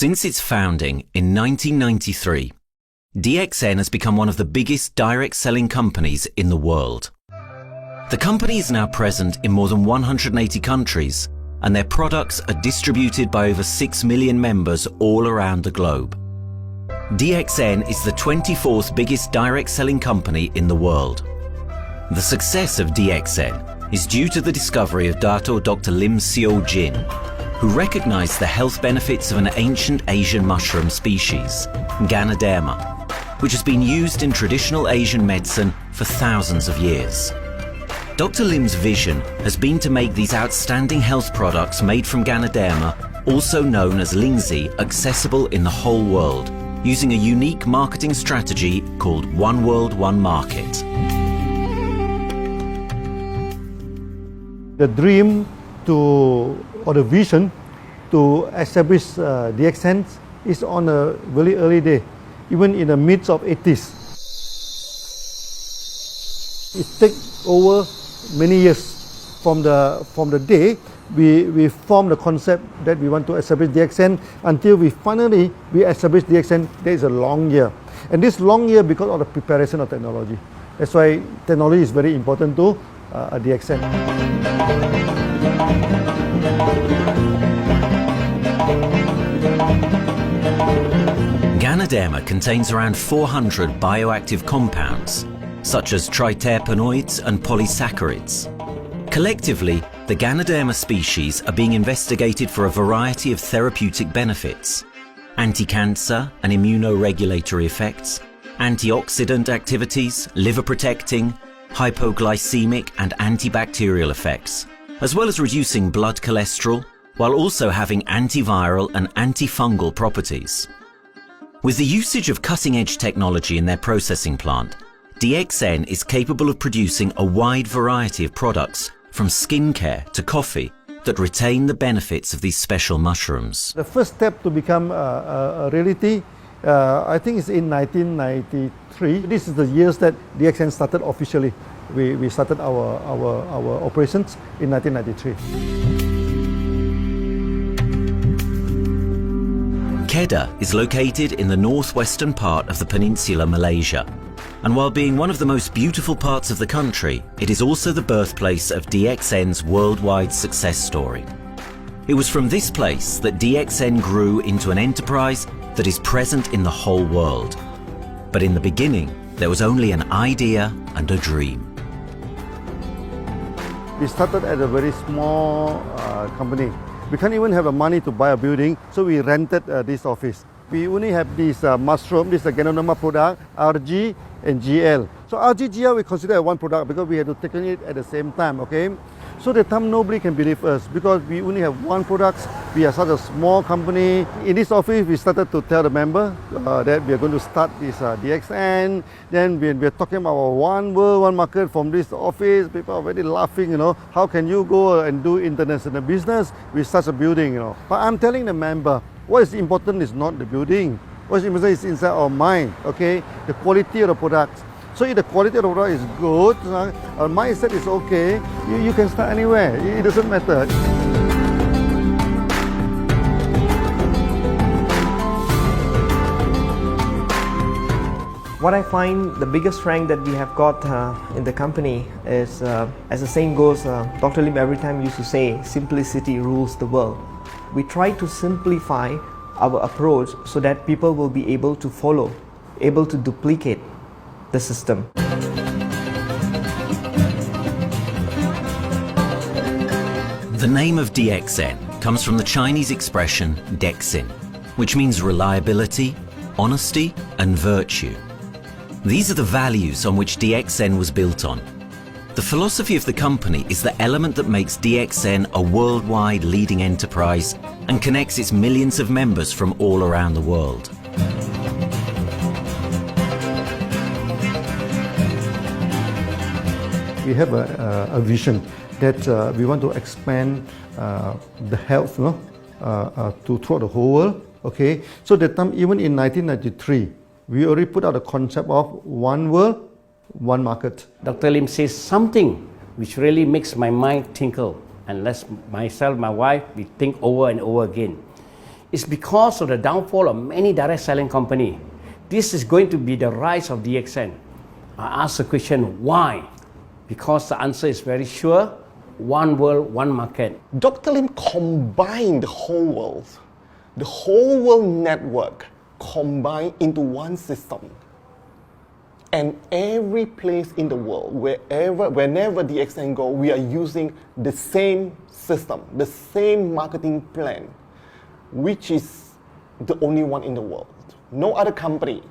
Since its founding in 1993, DXN has become one of the biggest direct selling companies in the world. The company is now present in more than 180 countries, and their products are distributed by over 6 million members all around the globe. DXN is the 24th biggest direct selling company in the world. The success of DXN is due to the discovery of Datuk Dr. Lim Siow Jin, who recognized the health benefits of an ancient Asian mushroom species, Ganoderma, which has been used in traditional Asian medicine for thousands of years. Dr. Lim's vision has been to make these outstanding health products made from Ganoderma, also known as Lingzi, accessible in the whole world, using a unique marketing strategy called One World, One Market. The dream or the vision to establish DXN is on a very early day, even in the midst of 80s. It takes over many years from the day we formed the concept that we want to establish DXN until we finally establish DXN. There is a long year, and this long year because of the preparation of technology. That's why technology is very important to DXN. Ganoderma contains around 400 bioactive compounds, such as triterpenoids and polysaccharids. Collectively, the Ganoderma species are being investigated for a variety of therapeutic benefits: anti-cancer and immunoregulatory effects, antioxidant activities, liver protecting, hypoglycemic and antibacterial effects, as well as reducing blood cholesterol, while also having antiviral and antifungal properties. With the usage of cutting-edge technology in their processing plant, DXN is capable of producing a wide variety of products, from skincare to coffee, that retain the benefits of these special mushrooms. The first step to become a reality, I think, is in 1993. This is the years that DXN started officially. We started our operations in 1993. Kedah is located in the northwestern part of the peninsula Malaysia, and while being one of the most beautiful parts of the country, it is also the birthplace of DXN's worldwide success story. It was from this place that DXN grew into an enterprise that is present in the whole world. But in the beginning, there was only an idea and a dream. We started at a very small company. We can't even have the money to buy a building, so we rented this office. We only have this mushroom, this Ganoderma product, RG and GL. So RG, GL we consider as one product because we had to take it at the same time, okay? So the time nobody can believe us because we only have one product. We are such a small company. In this office, we started to tell the member that we are going to start this DXN. Then we are talking about one world, one market from this office. People are very laughing, How can you go and do international business with such a building, But I'm telling the member, what is important is not the building. What is important is inside our mind, okay? The quality of the product. So if the quality of the product is good, our mindset is okay, you can start anywhere. It doesn't matter. What I find the biggest strength that we have got in the company is, as the saying goes, Dr. Lim every time used to say, simplicity rules the world. We try to simplify our approach so that people will be able to follow, able to duplicate the system. The name of DXN comes from the Chinese expression Dexin, which means reliability, honesty, and virtue. These are the values on which DXN was built on. The philosophy of the company is the element that makes DXN a worldwide leading enterprise and connects its millions of members from all around the world. We have a vision that we want to expand the health to throughout the whole world. Okay, so that time, even in 1993, we already put out a concept of one world, one market. Dr. Lim says something which really makes my mind tinkle, and lets myself, my wife, we think over and over again. It's because of the downfall of many direct selling companies. This is going to be the rise of DXN. I ask the question, why? Because the answer is very sure, one world, one market. Dr. Lim combined the whole world network combined into one system. And every place in the world, whenever DXN go, we are using the same system, the same marketing plan, which is the only one in the world. No other company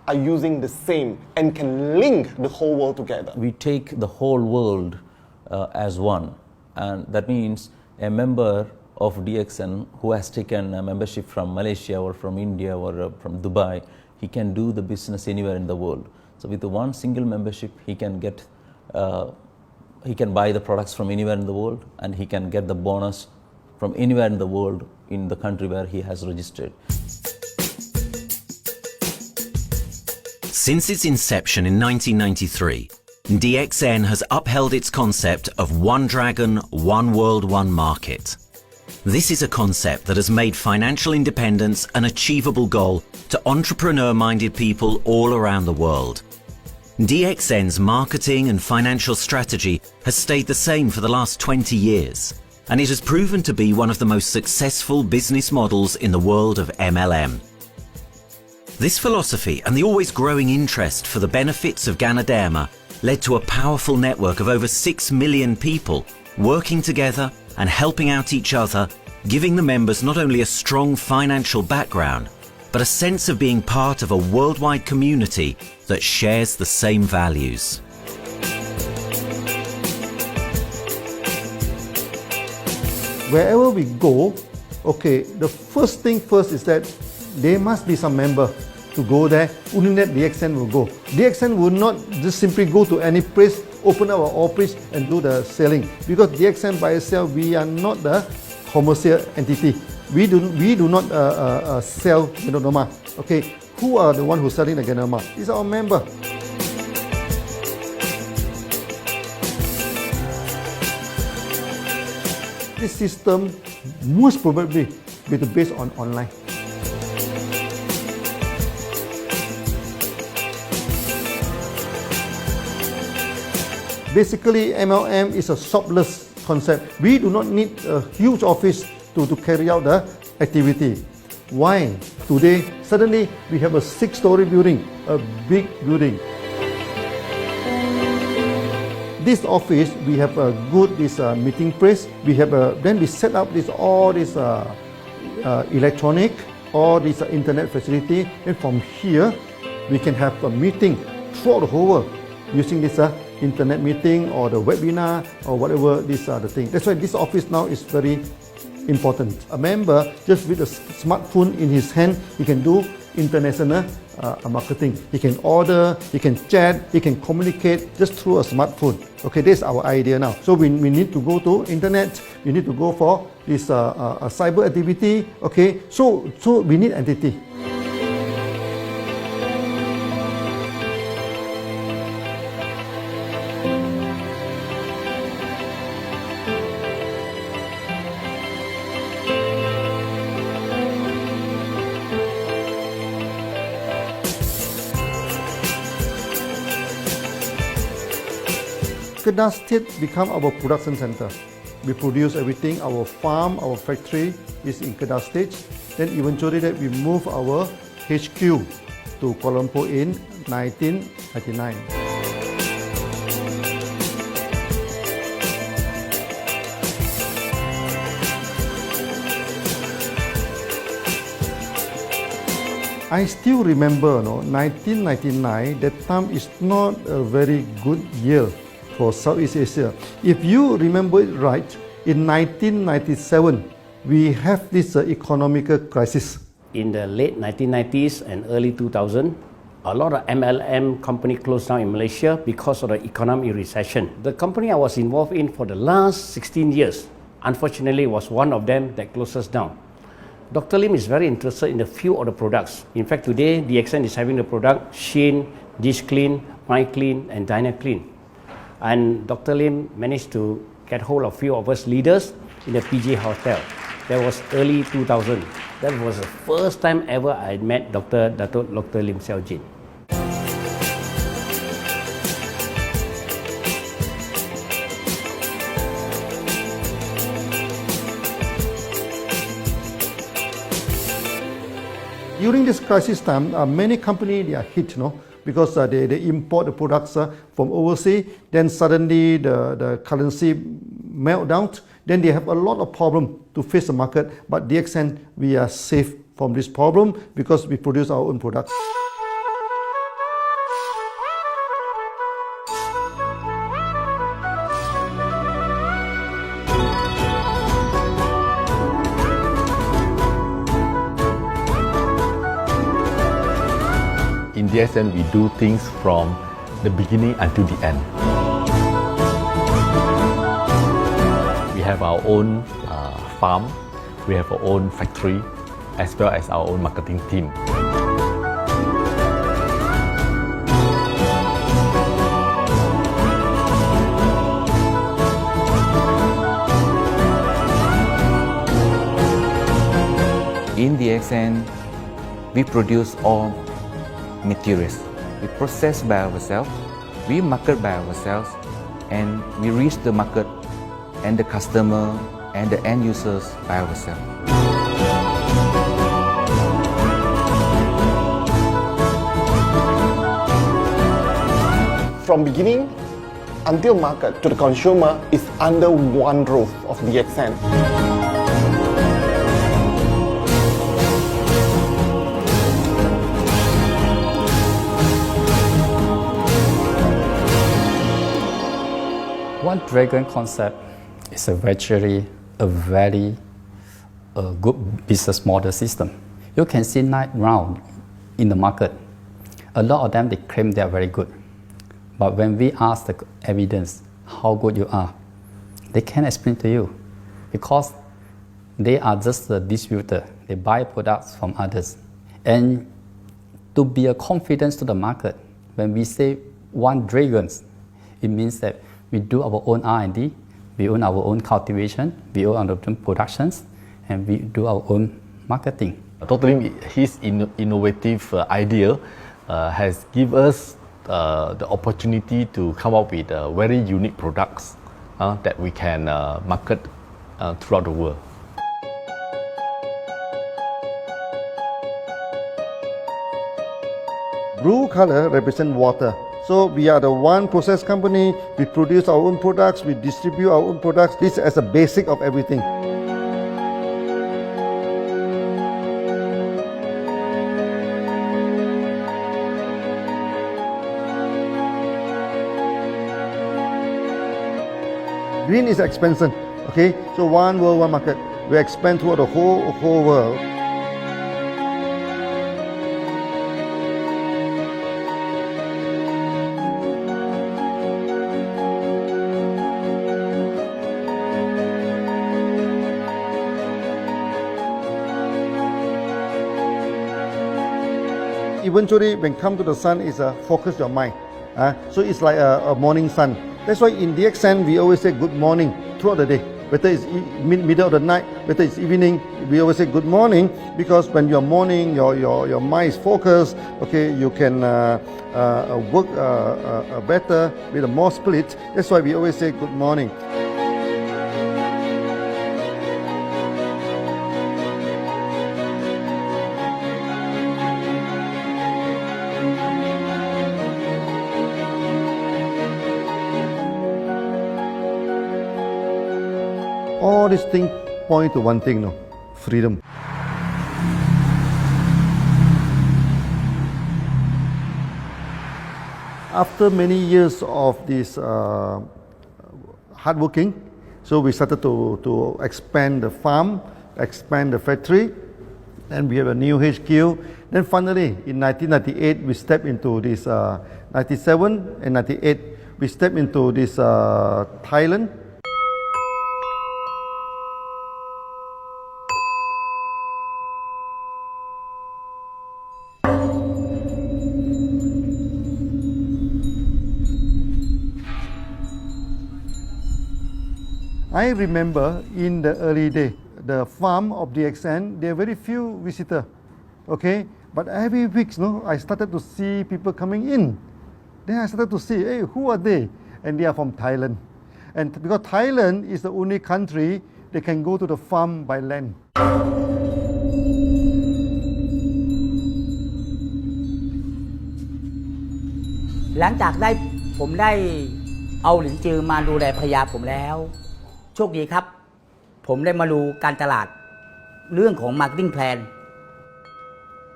are using the same and can link the whole world together. We take the whole world as one, and that means a member of DXN who has taken a membership from Malasia or from India or from Dubai, he can do the business anywhere in the world. So with the one single membership, he can get, he can buy the products from anywhere in the world, and he can get the bonus from anywhere in the world in the country where he has registered. Since its inception in 1993, DXN has upheld its concept of one dragon, one world, one market. This is a concept that has made financial independence an achievable goal to entrepreneur-minded people all around the world. DXN's marketing and financial strategy has stayed the same for the last 20 years, and it has proven to be one of the most successful business models in the world of MLM. This philosophy and the always growing interest for the benefits of Ganoderma led to a powerful network of over 6 million people working together and helping out each other, giving the members not only a strong financial background, but a sense of being part of a worldwide community that shares the same values. Wherever we go, okay, the first thing first is that there must be some member to go there. Only that DXN will go. DXN will not just simply go to any place, open our office and do the selling. Because DXN by itself, we are not the commercial entity. We do not sell Ganoderma. Okay, who are the one who's selling the Ganoderma? It's our member. This system most probably will be based on online. Basically, MLM is a shopless concept. We do not need a huge office to carry out the activity. Why? Today, suddenly we have a 6-story building, a big building. This office, we have a good meeting place. We have then we set up all this electronic, all this internet facility, and from here we can have a meeting throughout the whole world using this internet meeting or the webinar or whatever these are the things. That's why this office now is very important. A member, just with a smartphone in his hand, he can do international marketing. He can order, he can chat, he can communicate just through a smartphone. Okay, that's our idea now. So we need to go to internet, we need to go for this cyber activity. Okay, so we need entity. Kedah State become our production center. We produce everything. Our farm, our factory is in Kedah State. Then eventually that we move our HQ to Kuala Lumpur in 1999. I still remember, 1999, that time is not a very good year for Southeast Asia. If you remember it right, in 1997, we have this economical crisis. In the late 1990s and early 2000, a lot of MLM company closed down in Malaysia because of the economic recession. The company I was involved in for the last 16 years, unfortunately, was one of them that closes down. Dr. Lim is very interested in a few of the products. In fact, today, DXN is having the product Sheen, Dish Clean, My Clean, and Diner Clean. And Dr. Lim managed to get hold of a few of us leaders in the PJ Hotel. That was early 2000. That was the first time ever I met Dr. Lim Siow Jin. During this crisis time, many companies they are hit, because they import the products from overseas. Then suddenly the currency melt down. Then they have a lot of problem to face the market. But DXN, we are safe from this problem because we produce our own products. In DSN, we do things from the beginning until the end. We have our own farm, we have our own factory, as well as our own marketing team. In DXN, we produce all materials. We process by ourselves, we market by ourselves, and we reach the market and the customer and the end users by ourselves. From beginning until market to the consumer is under one roof of DXN. One dragon concept is a very good business model system. You can see 9 rounds in the market. A lot of them they claim they are very good, but when we ask the evidence how good you are, they can't explain to you because they are just a distributor. They buy products from others, and to be a confidence to the market, when we say one dragon, it means that we do our own R&D, we own our own cultivation, we own our own productions, and we do our own marketing. Dr. Lim, his innovative idea has given us the opportunity to come up with very unique products that we can market throughout the world. Blue color represents water. So we are the one process company, we produce our own products, we distribute our own products. This is a basic of everything. Green is expansion, okay? So one world, one market. We expand toward the whole world. Eventually, when come to the sun, is focus your mind. So it's like a morning sun. That's why in DXN, we always say good morning throughout the day. Whether it's middle of the night, whether it's evening, we always say good morning because when you're morning, your mind is focused. Okay, you can work better with a more spirit. That's why we always say good morning. All these things point to one thing, freedom. After many years of this hard working, so we started to expand the farm, expand the factory, and we have a new HQ. Then finally, in 1998, we stepped into this, 97 and 98, we stepped into this Thailand. I remember in the early day, the farm of DXN, there are very few visitors, okay? But every week, I started to see people coming in. Then I started to see, hey, who are they? And they are from Thailand. And because Thailand is the only country they can go to the farm by land. หลังจากผมได้เอาหลินจือมาดูแลภรรยาผมแล้วโชคดีครับ ผมได้มาดูการตลาดเรื่องของ Marketing Plan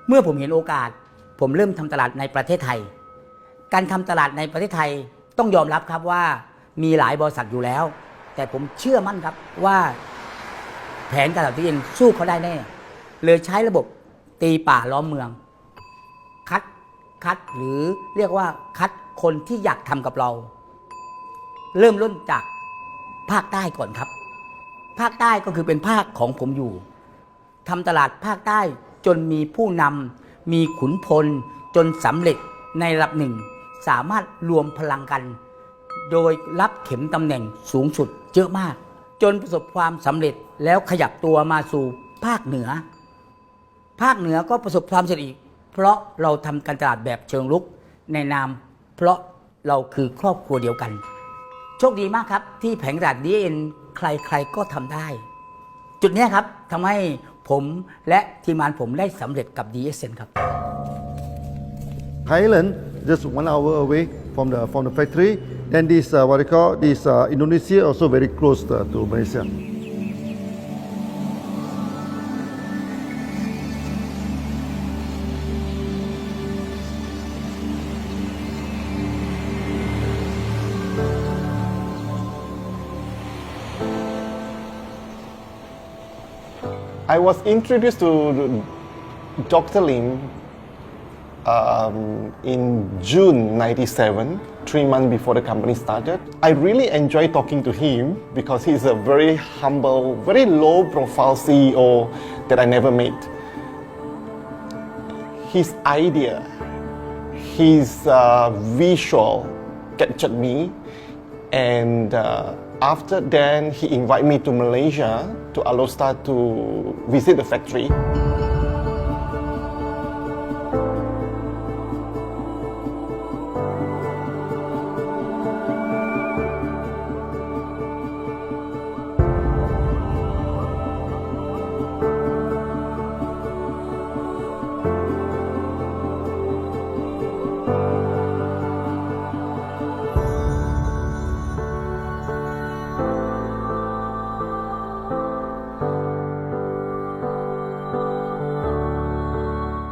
เมื่อผมเห็นโอกาสผมเริ่มทำตลาดในประเทศไทยการทำตลาดในประเทศไทยต้องยอมรับครับว่ามีหลายบริษัทอยู่แล้วแต่ผมเชื่อมั่นครับว่าแผนการตลาดที่เองสู้เขาได้แน่เลยใช้ระบบตีป่าล้อมเมืองคัดหรือเรียกว่าคัดคนที่อยากทำกับเราเริ่มต้นจากภาคใต้ก่อนครับภาคใต้ก็คือเป็นภาคของผมอยู่ทำตลาดภาคใต้จนมีผู้นำมีขุนพลจนสำเร็จในระดับหนึ่งสามารถรวมพลังกันโดยรับเข็มตำแหน่งสูงสุดเยอะมากจนประสบความสำเร็จแล้วขยับตัวมาสู่ภาคเหนือก็ประสบความสำเร็จอีกเพราะเราทำการตลาดแบบเชิงรุกในนามเพราะเราคือครอบครัวเดียวกันโชคดีมากครับที่แผงตลาด DXN ใครๆก็ทำได้จุดนี้ครับทำให้ผมและทีมงานผมได้สำเร็จกับ DXN ครับ Thailand just 1 hour away from the factory. Then this what they call this Indonesia also very close to Malaysia. I was introduced to Dr. Lim in June '97, 3 months before the company started. I really enjoy talking to him because he's a very humble, very low-profile CEO that I never met. His idea, his visual captured me, and after then he invited me to Malaysia to allow start to visit the factory.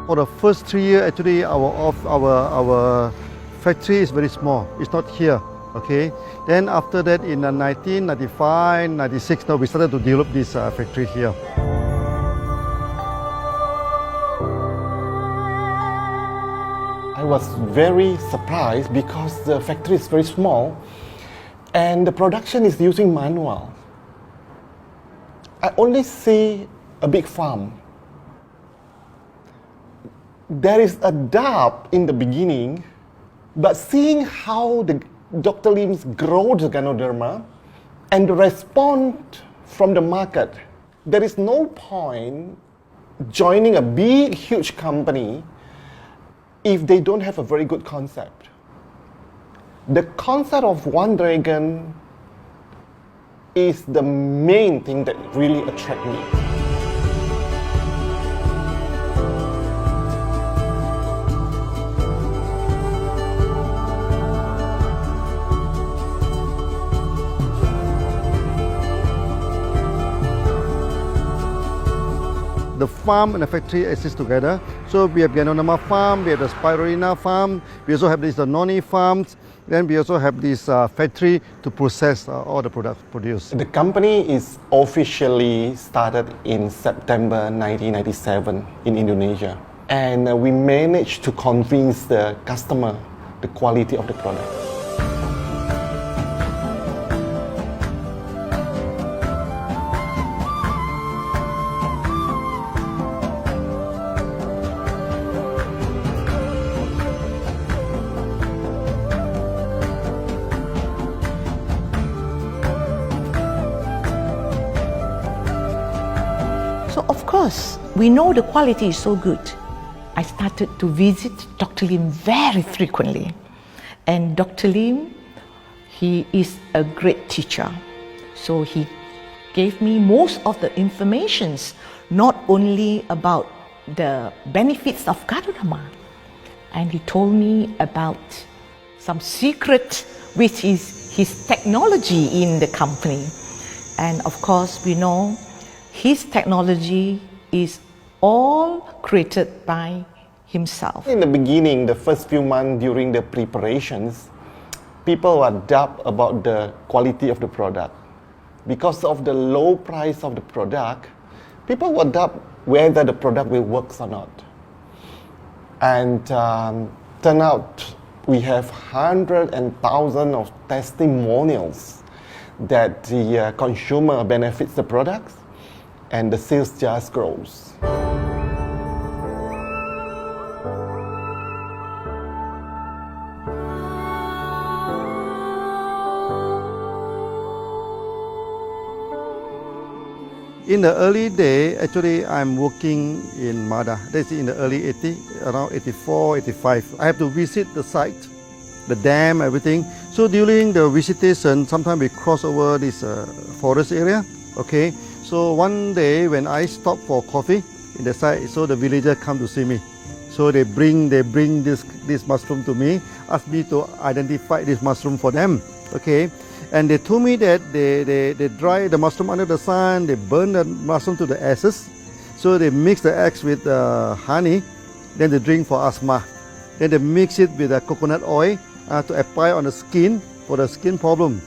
For the first 3 years, actually, our factory is very small. It's not here, okay. Then after that, in 1995, 96, now we started to develop this factory here. I was very surprised because the factory is very small, and the production is using manual. I only see a big farm. There is a doubt in the beginning, but seeing how Dr. Lim's grow the Ganoderma and the response from the market, there is no point joining a big, huge company if they don't have a very good concept. The concept of One Dragon is the main thing that really attracts me. The farm and the factory exist together. So we have Ganoderma farm, we have the Spirulina farm, we also have these noni farms, then we also have this factory to process all the products produced. The company is officially started in September 1997 in Indonesia. And we managed to convince the customer the quality of the product. because we know the quality is so good, I started to visit Dr. Lim very frequently. And Dr. Lim, he is a great teacher. So he gave me most of the informations, not only about the benefits of Gadodama, and he told me about some secret, which is his technology in the company. And of course, we know his technology is all created by himself. In the beginning, the first few months during the preparations, people were doubt about the quality of the product. Because of the low price of the product, people were doubt whether the product will work or not. And turn out we have hundreds and thousands of testimonials that the consumer benefits the products and the sales just grows. In the early day, actually, I'm working in Mada. That's in the early 80s, around 84, 85. I have to visit the site, the dam, everything. So during the visitation, sometimes we cross over this forest area. Okay. So one day when I stop for coffee in the site, so the villager come to see me. So they bring this mushroom to me, ask me to identify this mushroom for them. Okay. And they told me that they dry the mushroom under the sun, they burn the mushroom to the ashes. So they mix the eggs with honey, then they drink for asthma. Then they mix it with coconut oil to apply on the skin for the skin problem.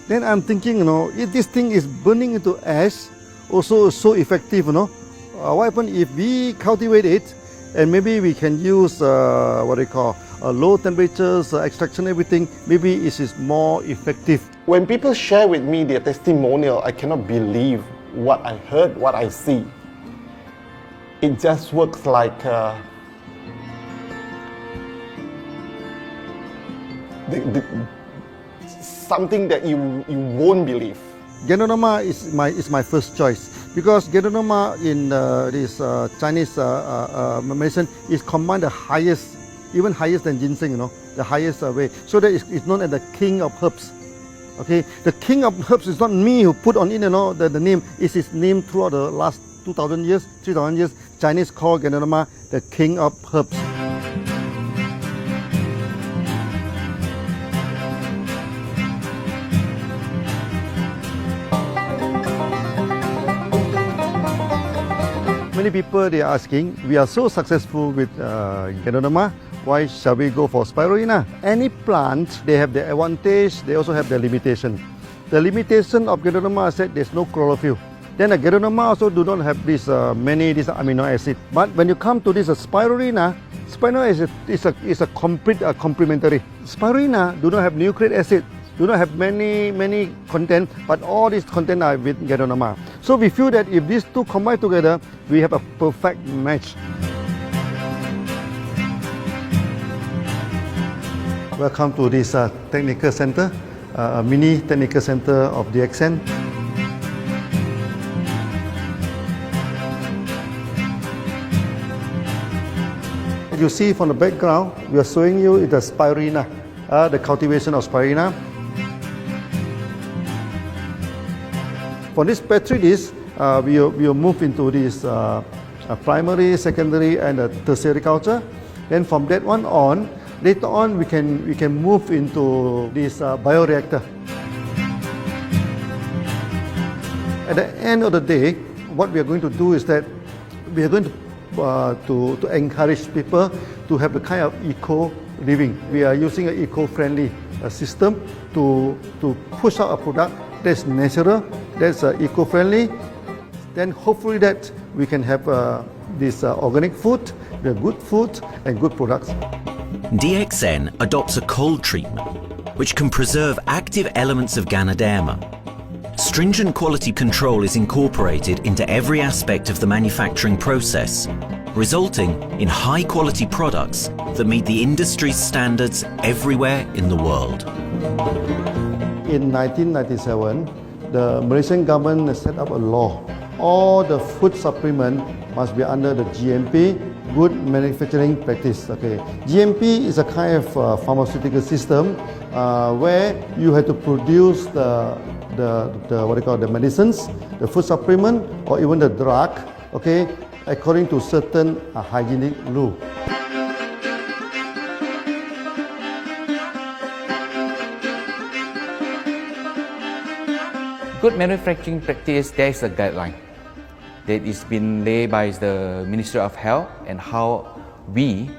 Then I'm thinking, if this thing is burning into ash, also so effective, what happens if we cultivate it and maybe we can use low temperatures, extraction, everything, maybe it is more effective. When people share with me their testimonial, I cannot believe what I heard, what I see. It just works like something that you won't believe. Gadodama is my first choice because Gadodama in this Chinese medicine is combined the highest, even higher than ginseng, the highest way. So that it's known as the king of herbs. Okay, the king of herbs is not me who put on it, the name. It's his name throughout the last 2,000 years, 3,000 years. Chinese call Gadodama the king of herbs. Many people they are asking, we are so successful with Gadodama, why shall we go for spirulina? Any plant, they have their advantage, they also have their limitation. The limitation of Gadodama is that there's no chlorophyll. Then the Gadodama also do not have this this amino acid. But when you come to this spirulina, spirulina is a complete complementary. Spirulina do not have nucleic acid, do not have many content, but all these content are with Gadodama. So we feel that if these two combine together, we have a perfect match. Welcome to this technical center, a mini technical center of DXN. You see from the background, we are showing you the spirulina, the cultivation of spirulina. For this petri dish, we will move into this primary, secondary, and tertiary culture. Then from that one on, later on we can move into this bioreactor. At the end of the day, what we are going to do is that we are going to encourage people to have the kind of eco living. We are using an eco-friendly system to push out a product that's natural, that's eco-friendly. Then hopefully that we can have this organic food, the good food and good products. DXN adopts a cold treatment which can preserve active elements of Ganoderma. Stringent quality control is incorporated into every aspect of the manufacturing process, resulting in high-quality products that meet the industry's standards everywhere in the world. In 1997, the Malaysian government set up a law all the food supplement must be under the GMP, good manufacturing practice. Okay, GMP is a kind of pharmaceutical system where you have to produce the what they call the medicines, the food supplement, or even the drug. Okay, according to certain hygienic rule. Good manufacturing practice, there is a guideline that is been laid by the Ministry of Health and how we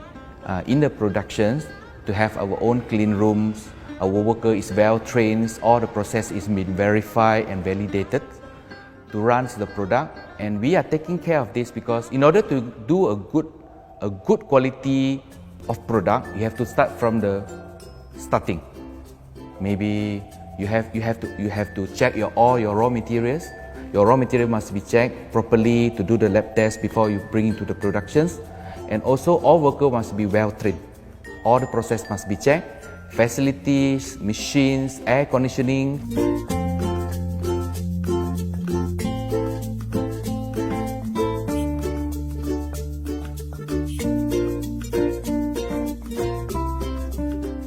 in the productions to have our own clean rooms, our worker is well trained, all the process is been verified and validated to run the product, and we are taking care of this because in order to do a good quality of product, you have to start from the starting. Maybe you have to check all your raw materials. Your raw material must be checked properly to do the lab test before you bring into the productions, and also all workers must be well trained. All the process must be checked. Facilities, machines, air conditioning.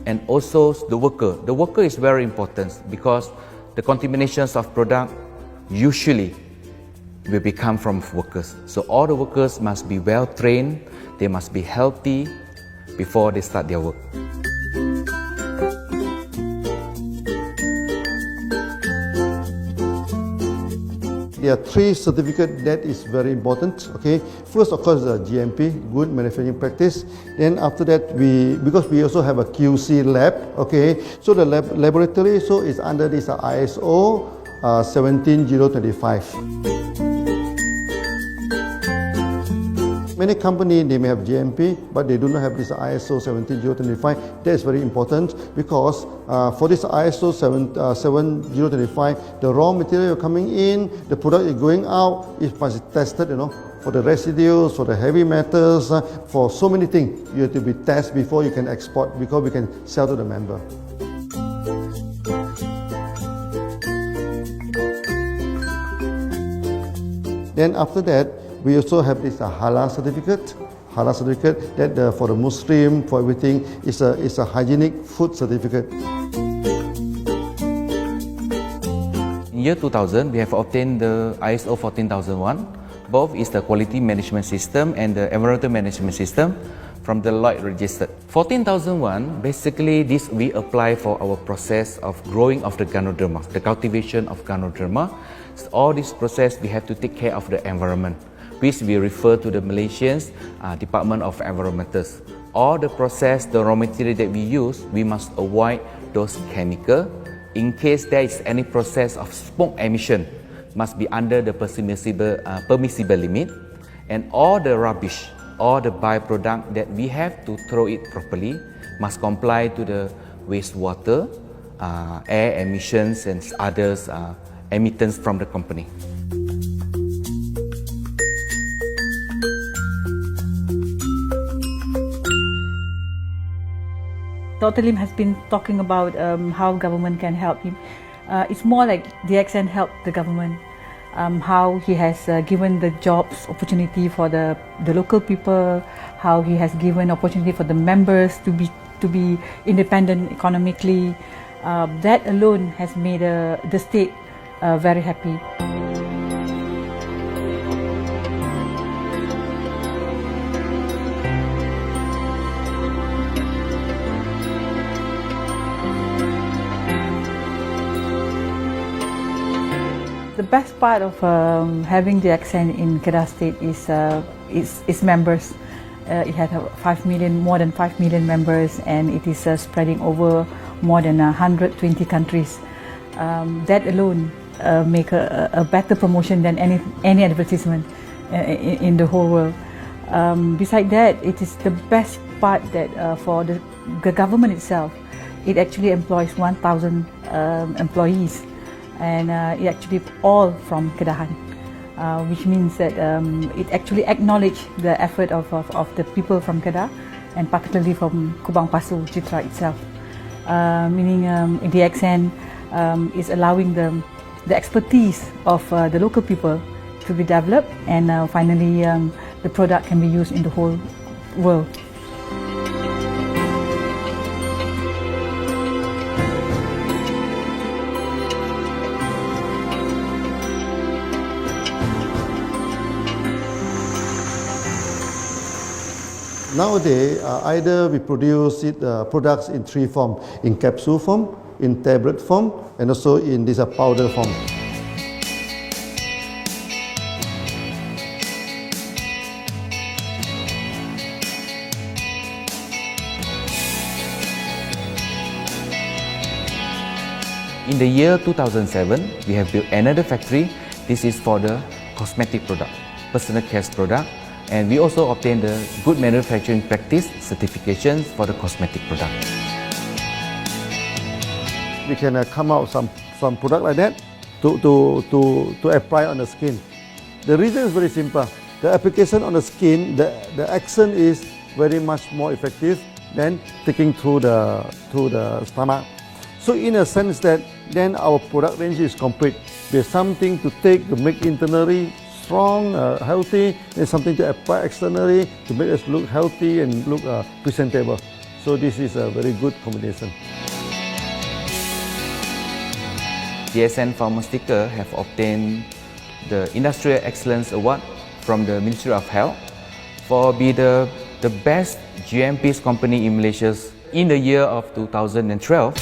And also the worker. The worker is very important because the contaminations of product usually will become from workers. So all the workers must be well trained, they must be healthy before they start their work. There are 3 certificates that is very important. Okay, first of course the GMP, good manufacturing practice. Then after that because we also have a QC lab. Okay, so the laboratory so is under this ISO 17025. Many companies they may have GMP, but they do not have this ISO 17025. That is very important because for this ISO 7025, the raw material coming in, the product is going out, it must be tested, for the residues, for the heavy metals, for so many things. You have to be tested before you can export, because we can sell to the member. Then after that, we also have this halal certificate. Halal certificate that for the Muslim, for everything, is a hygienic food certificate. In year 2000, we have obtained the ISO 14001. Both is the quality management system and the environmental management system from the Lloyd registered. 14001, basically this we apply for our process of growing of the Ganoderma, the cultivation of Ganoderma. So all this process we have to take care of the environment, which we refer to the Malaysians Department of Environmentals. All the process, the raw material that we use, we must avoid those chemicals. In case there is any process of smoke emission, must be under the permissible limit, and all the rubbish, all the byproduct that we have to throw it properly must comply to the wastewater, air emissions and others emittance from the company. Dr. Lim has been talking about how government can help him. It's more like DXN helped the government, how he has given the jobs opportunity for the local people, how he has given opportunity for the members to be independent economically. That alone has made the state very happy. The best part of having the accent in Kedah State is its members. It has more than 5 million members, and it is spreading over more than 120 countries. That alone make a better promotion than any advertisement in the whole world. Besides that, it is the best part that for the government itself, it actually employs 1,000 employees. And it actually all from Kedahan, which means that it actually acknowledges the effort of the people from Kedah, and particularly from Kubang Pasu Citra itself. Meaning DXN is allowing the expertise of the local people to be developed, and finally the product can be used in the whole world. Nowadays, either we produce products in three forms: in capsule form, in tablet form, and also in this powder form. In the year 2007, we have built another factory. This is for the cosmetic product, personal care product, and we also obtained the Good Manufacturing Practice certifications for the cosmetic product. We can come out some product like that to apply on the skin. The reason is very simple. The application on the skin, the action is very much more effective than taking through the stomach. So in a sense that then our product range is complete. There's something to take to make internally strong, healthy, and something to apply externally to make us look healthy and look presentable. So this is a very good combination. DXN Pharmaceutical have obtained the Industrial Excellence Award from the Ministry of Health for being the best GMP company in Malaysia in the year of 2012.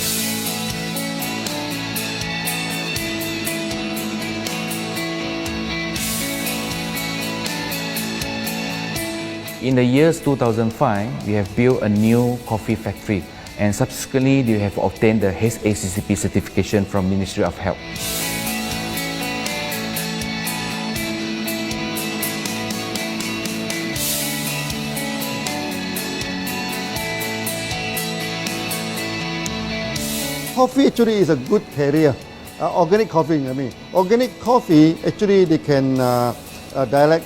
In the years 2005, we have built a new coffee factory, and subsequently we have obtained the ACCP certification from Ministry of Health. Coffee actually is a good carrier. Organic coffee, I mean. Organic coffee, actually they can dilate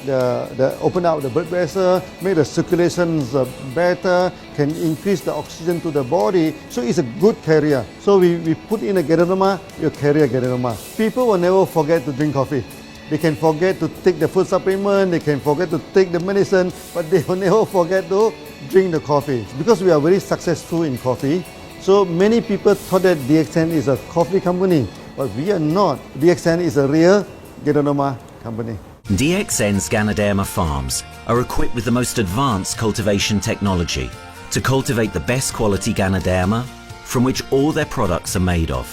open up the blood vessel, make the circulations better, can increase the oxygen to the body. So it's a good carrier. So we put in a geronima, you carry a geronima. People will never forget to drink coffee. They can forget to take the food supplement, they can forget to take the medicine, but they will never forget to drink the coffee. Because we are very successful in coffee, so many people thought that DXN is a coffee company, but we are not. DXN is a real geronima company. DXN's Ganoderma farms are equipped with the most advanced cultivation technology to cultivate the best quality Ganoderma from which all their products are made of.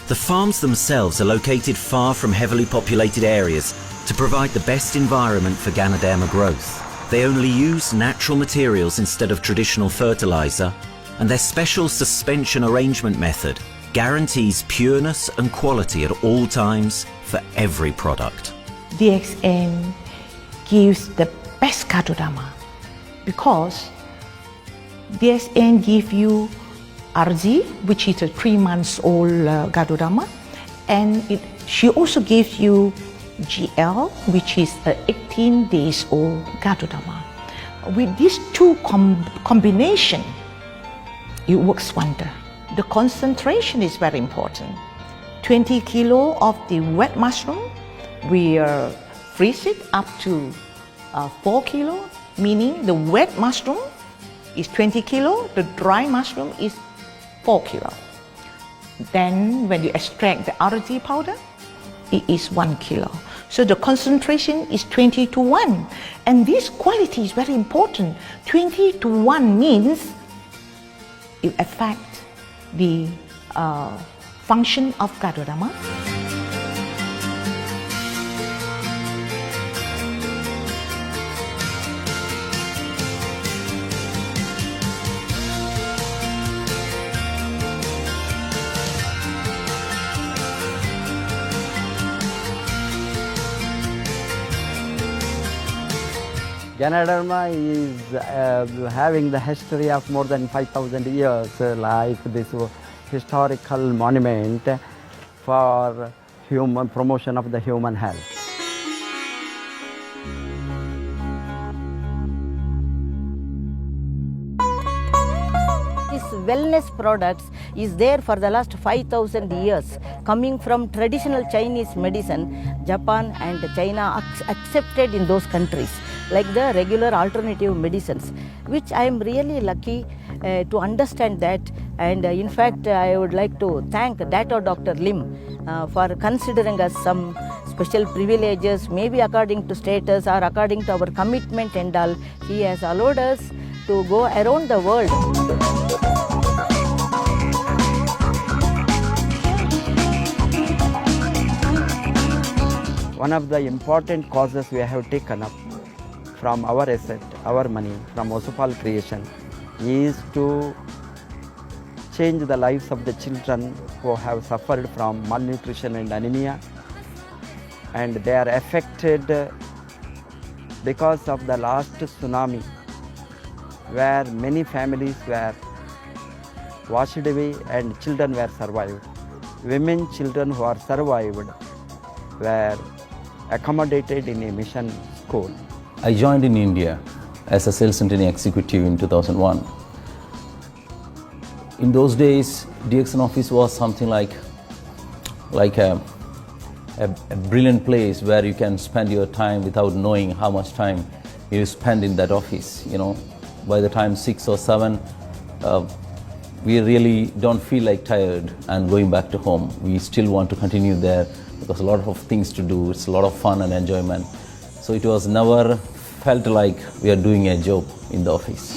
The farms themselves are located far from heavily populated areas to provide the best environment for Ganoderma growth. They only use natural materials instead of traditional fertilizer, and their special suspension arrangement method guarantees pureness and quality at all times for every product. DXN gives the best Ganoderma because DXN gives you RZ, which is a 3 months old Ganoderma, and she also gives you GL, which is a 18 days old Ganoderma. With these two combination, it works wonder. The concentration is very important. 20 kilo of the wet mushroom, we freeze it up to 4 kilo, meaning the wet mushroom is 20 kilo, the dry mushroom is 4 kilo. Then when you extract the RZ powder, it is 1 kilo. So the concentration is 20 to 1. And this quality is very important. 20 to 1 means it affects the function of Ganoderma. Ganoderma is having the history of more than 5,000 years, like this historical monument for human promotion of the human health. This wellness products is there for the last 5,000 years, coming from traditional Chinese medicine. Japan and China accepted in those countries, like the regular alternative medicines, which I am really lucky to understand that. And in fact, I would like to thank Datuk Dr. Lim for considering us some special privileges, maybe according to status or according to our commitment and all. He has allowed us to go around the world. One of the important causes we have taken up from our asset, our money, from Osupal creation, is to change the lives of the children who have suffered from malnutrition and anemia, and they are affected because of the last tsunami, where many families were washed away and children were survived. Women, children who are survived were accommodated in a mission school. I joined in India as a sales and training executive in 2001. In those days, DXN office was something like a brilliant place where you can spend your time without knowing how much time you spend in that office. You know, by the time 6 or 7, we really don't feel like tired and going back to home. We still want to continue there because a lot of things to do. It's a lot of fun and enjoyment. So it was never felt like we are doing a job in the office.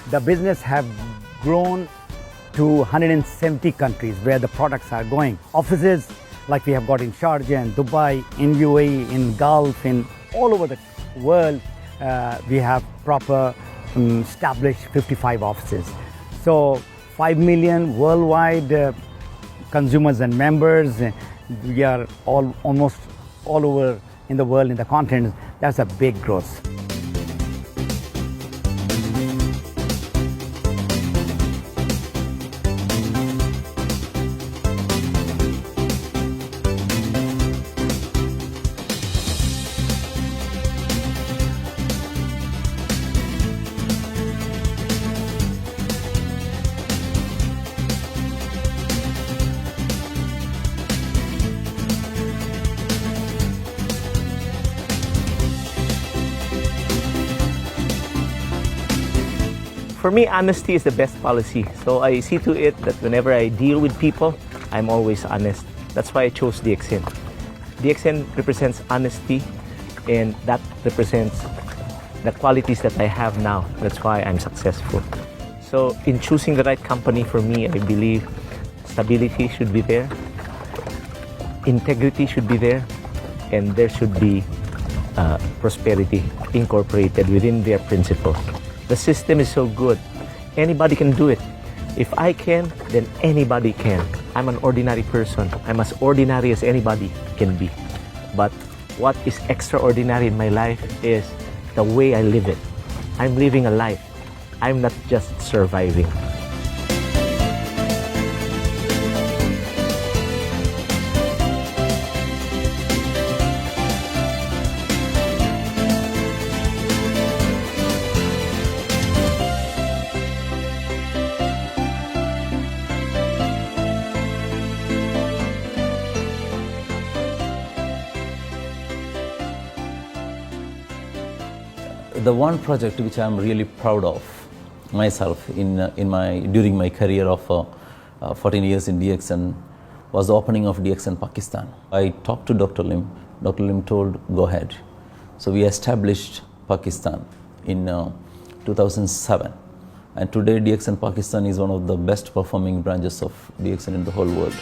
The business have grown to 170 countries where the products are going. Offices like we have got in Sharjah and Dubai, in UAE, in Gulf, in all over the world, we have proper established 55 offices. So 5 million worldwide consumers and members. We are almost all over in the world, in the continent. That's a big growth. For me, honesty is the best policy. So I see to it that whenever I deal with people, I'm always honest. That's why I chose DXN. DXN represents honesty, and that represents the qualities that I have now. That's why I'm successful. So in choosing the right company for me, I believe stability should be there, integrity should be there, and there should be prosperity incorporated within their principles. The system is so good. Anybody can do it. If I can, then anybody can. I'm an ordinary person. I'm as ordinary as anybody can be. But what is extraordinary in my life is the way I live it. I'm living a life. I'm not just surviving. The one project which I am really proud of myself during my career of 14 years in DXN was the opening of DXN Pakistan. I talked to Dr. Lim. Dr. Lim told, go ahead. So we established Pakistan in 2007. And today DXN Pakistan is one of the best performing branches of DXN in the whole world.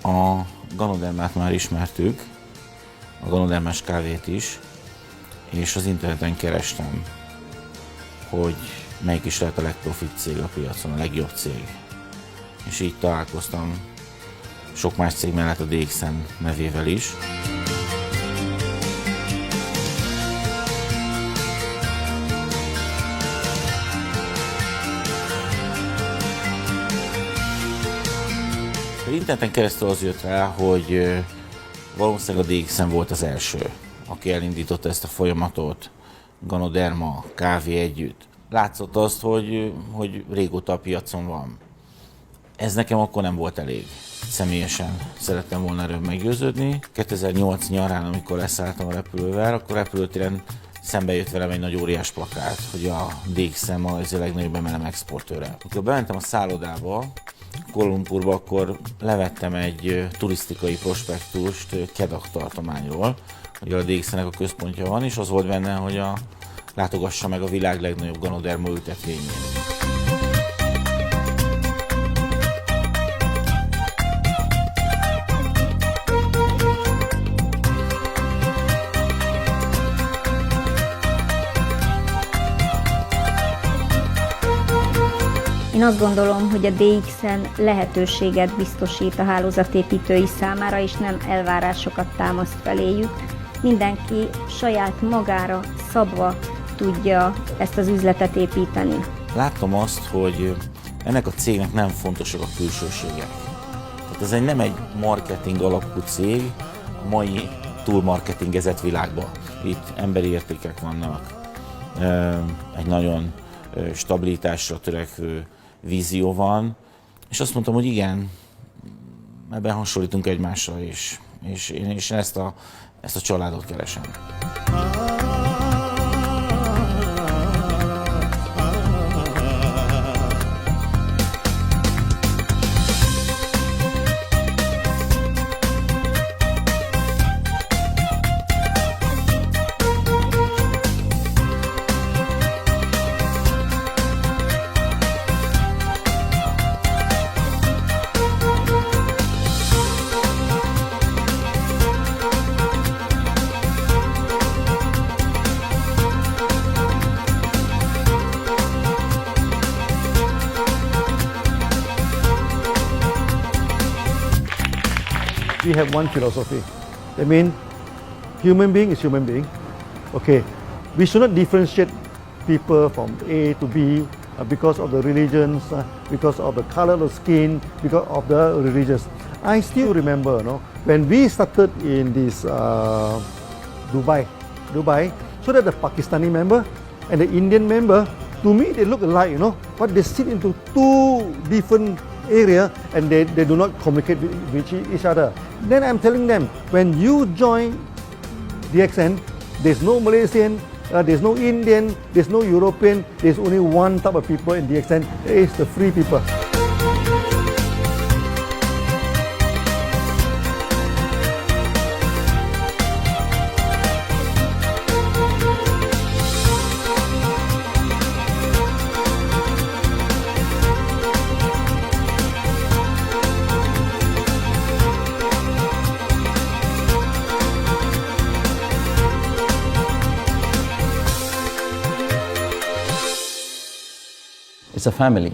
A ganodermát már ismertük, a ganodermás kávét is, és az interneten kerestem, hogy melyik is lehet a legprofit cég a piacon, a legjobb cég. És így találkoztam sok más cég mellett a DXN nevével is. Interneten keresztül az jött rá, hogy valószínűleg a DXN volt az első, aki elindította ezt a folyamatot, ganoderma, kávé együtt. Látszott azt, hogy régóta a piacon van. Ez nekem akkor nem volt elég. Személyesen szerettem volna erről meggyőződni. 2008 nyarán, amikor leszálltam a repülővel, akkor repülőtéren szembe jött velem egy nagy óriás plakát, hogy a DXN ma ez a legnagyobb MLM exportőre. Amikor bementem a szállodába, Kuala Lumpurba, akkor levettem egy turisztikai prospektust Kedah tartományról, hogy a DXN-nek a központja van, és az volt benne, hogy látogassa meg a világ legnagyobb ganoderma ültetvényét. Én azt gondolom, hogy a DXN lehetőséget biztosít a hálózatépítői számára, és nem elvárásokat támaszt feléjük. Mindenki saját magára szabva tudja ezt az üzletet építeni. Láttam azt, hogy ennek a cégnek nem fontosak a külsőségek. Tehát ez nem egy marketing alapú cég a mai túlmarketingezett világban. Itt emberi értékek vannak, egy nagyon stabilitásra törekvő vízió van, és azt mondtam, hogy igen, ebben hasonlítunk egymásra is, és én ezt a családot keresem. We have one philosophy. I mean, human being is human being. Okay, we should not differentiate people from A to B because of the religions, because of the color of the skin, because of the religions. I still remember, when we started in this Dubai, so that the Pakistani member and the Indian member, to me they look alike, but they sit into two different area and they do not communicate with each other. Then I'm telling them, when you join DXN, there's no Malaysian, there's no Indian, there's no European, there's only one type of people in DXN, it's the free people. It's a family.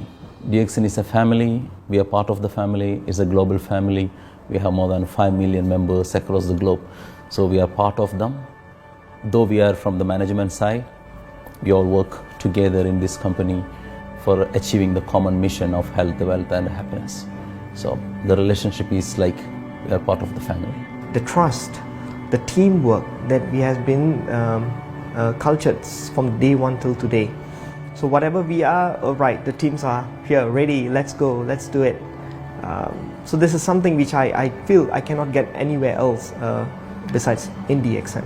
DXN is a family. We are part of the family. It's a global family. We have more than 5 million members across the globe. So we are part of them. Though we are from the management side, we all work together in this company for achieving the common mission of health, wealth and happiness. So the relationship is like we are part of the family. The trust, the teamwork that we have been cultured from day one till today. So whatever we are, right, the teams are here, ready, let's go, let's do it. So this is something which I feel I cannot get anywhere else besides in DXN.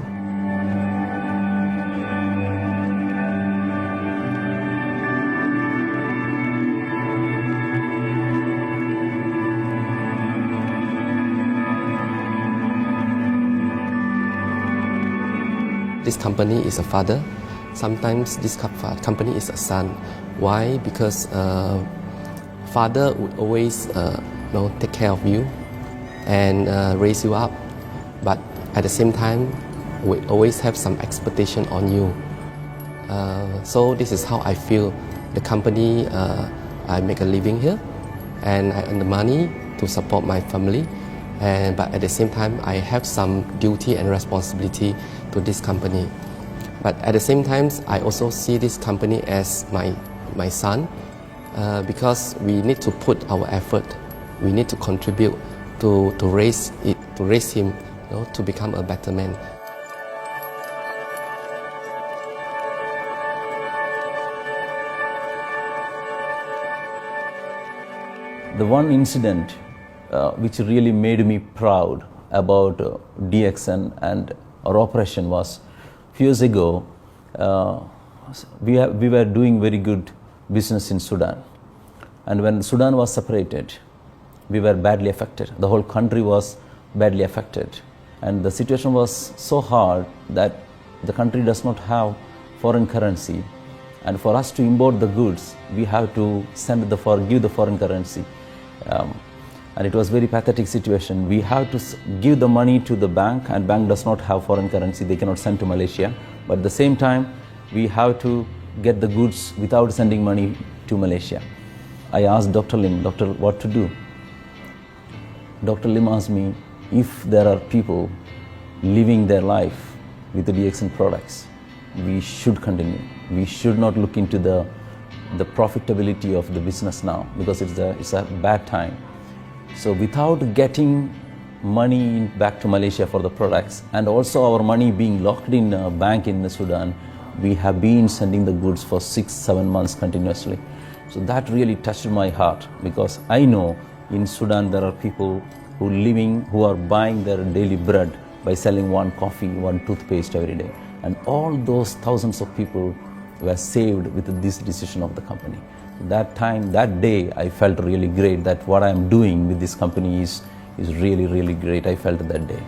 This company is a father. Sometimes this company is a son. Why? Because father would always take care of you, and raise you up. But at the same time, we always have some expectation on you. So this is how I feel. The company, I make a living here, and I earn the money to support my family. But at the same time, I have some duty and responsibility to this company. But at the same time, I also see this company as my son, because we need to put our effort. We need to contribute to raise it, to raise him, to become a better man. The one incident which really made me proud about DXN and our operation was a few years ago. We were doing very good business in Sudan, and when Sudan was separated, we were badly affected. The whole country was badly affected, and the situation was so hard that the country does not have foreign currency, and for us to import the goods, we have to give the foreign currency. And it was very pathetic situation. We have to give the money to the bank, and bank does not have foreign currency. They cannot send to Malaysia. But at the same time, we have to get the goods without sending money to Malaysia. I asked Dr. Lim, doctor, what to do? Dr. Lim asked me, if there are people living their life with the DXN products, we should continue. We should not look into the profitability of the business now, because it's a bad time. So without getting money back to Malaysia for the products, and also our money being locked in a bank in Sudan, we have been sending the goods for 6-7 months continuously. So that really touched my heart, because I know in Sudan there are people who are buying their daily bread by selling one coffee, one toothpaste every day. And all those thousands of people were saved with this decision of the company. That time, that day, I felt really great that what I am doing with this company is really, really great. I felt that day.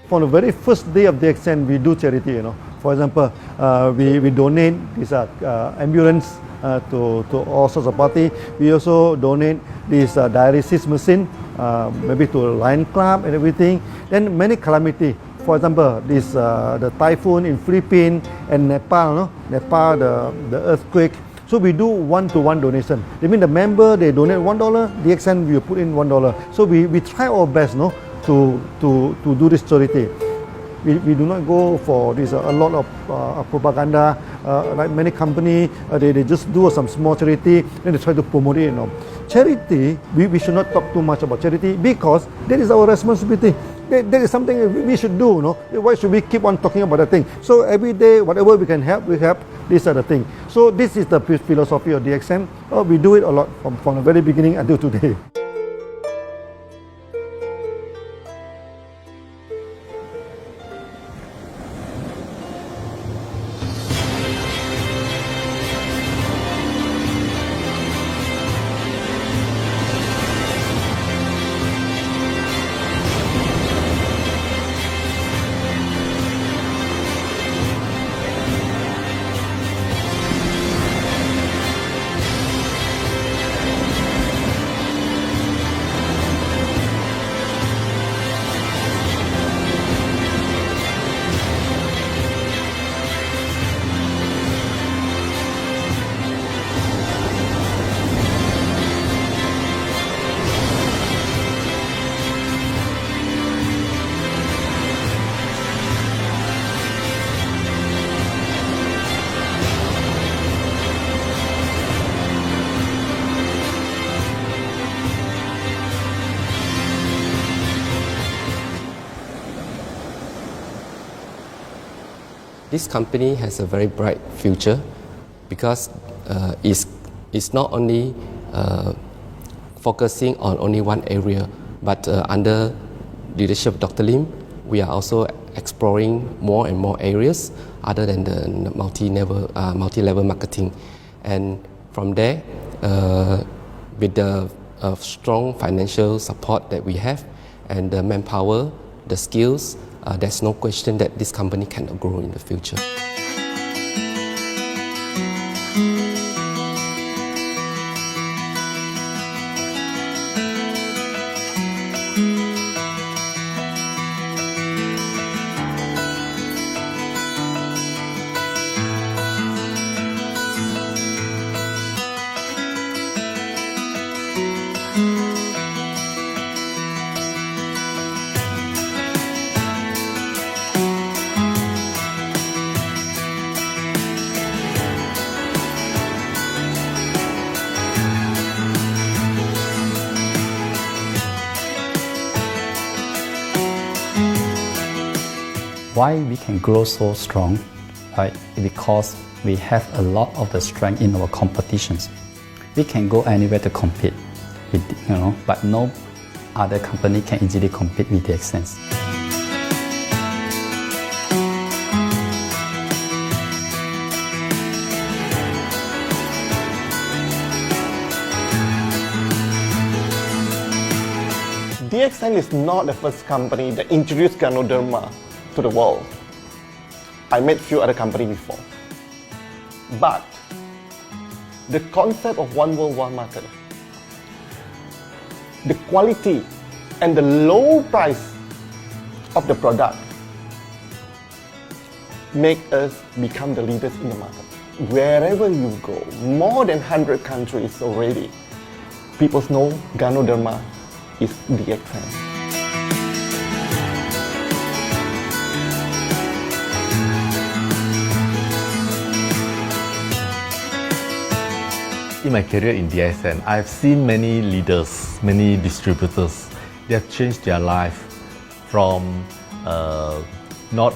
From the very first day of DXN, we do charity. For example, we donate this ambulance to all sorts of party. We also donate this dialysis machine, maybe to Lion Club and everything. Then many calamity. For example, this the typhoon in Philippines and Nepal, the earthquake. So we do one-to-one donation. That means the member, they donate $1, DXN will put in $1. So we try our best to do this charity. We do not go for this a lot of propaganda, like many companies, they just do some small charity, then they try to promote it. Charity, we should not talk too much about charity, because that is our responsibility. That is something we should do. Why should we keep on talking about that thing? So every day, whatever we can help, we help. These are the things. So this is the philosophy of DXN. We do it a lot from the very beginning until today. This company has a very bright future, because it's not only focusing on only one area, but under leadership of Dr. Lim, we are also exploring more and more areas other than the multi-level marketing. And from there, with the strong financial support that we have and the manpower, the skills, there's no question that this company cannot grow in the future. Why we can grow so strong, right? Because we have a lot of the strength in our competitions. We can go anywhere to compete, but no other company can easily compete with DXN. DXN is not the first company that introduced Ganoderma to the world. I met few other companies before. But the concept of one world, one market, the quality and the low price of the product make us become the leaders in the market. Wherever you go, more than 100 countries already, people know Ganoderma is DXN. In my career in DXN, I've seen many leaders, many distributors. They have changed their life from not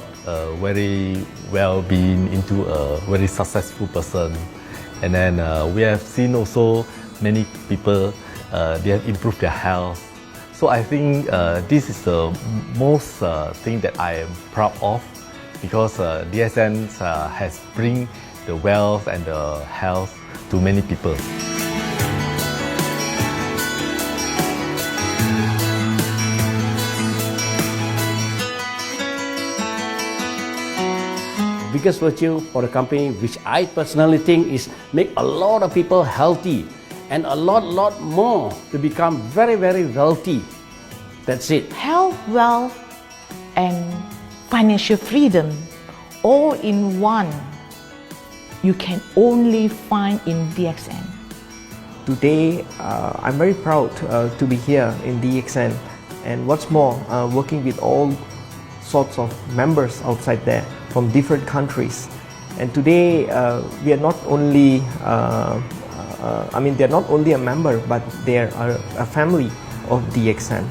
very well-being into a very successful person. And then we have seen also many people, they have improved their health. So I think this is the most thing that I am proud of, because DXN has bring the wealth and the health to many people. Biggest virtue for the company, which I personally think is make a lot of people healthy and a lot more to become very wealthy. That's it. Health, wealth, and financial freedom all in one. You can only find in DXN. Today, I'm very proud to be here in DXN, and what's more, working with all sorts of members outside there from different countries. And today, we are not only, they're not only a member, but they are a family of DXN.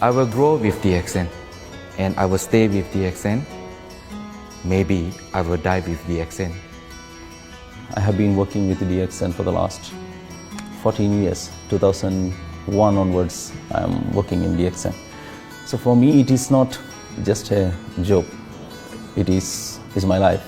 I will grow with DXN, and I will stay with DXN. Maybe I will die with DXN. I have been working with DXN for the last 14 years. 2001 onwards, I am working in DXN. So for me, it is not just a job. It is my life.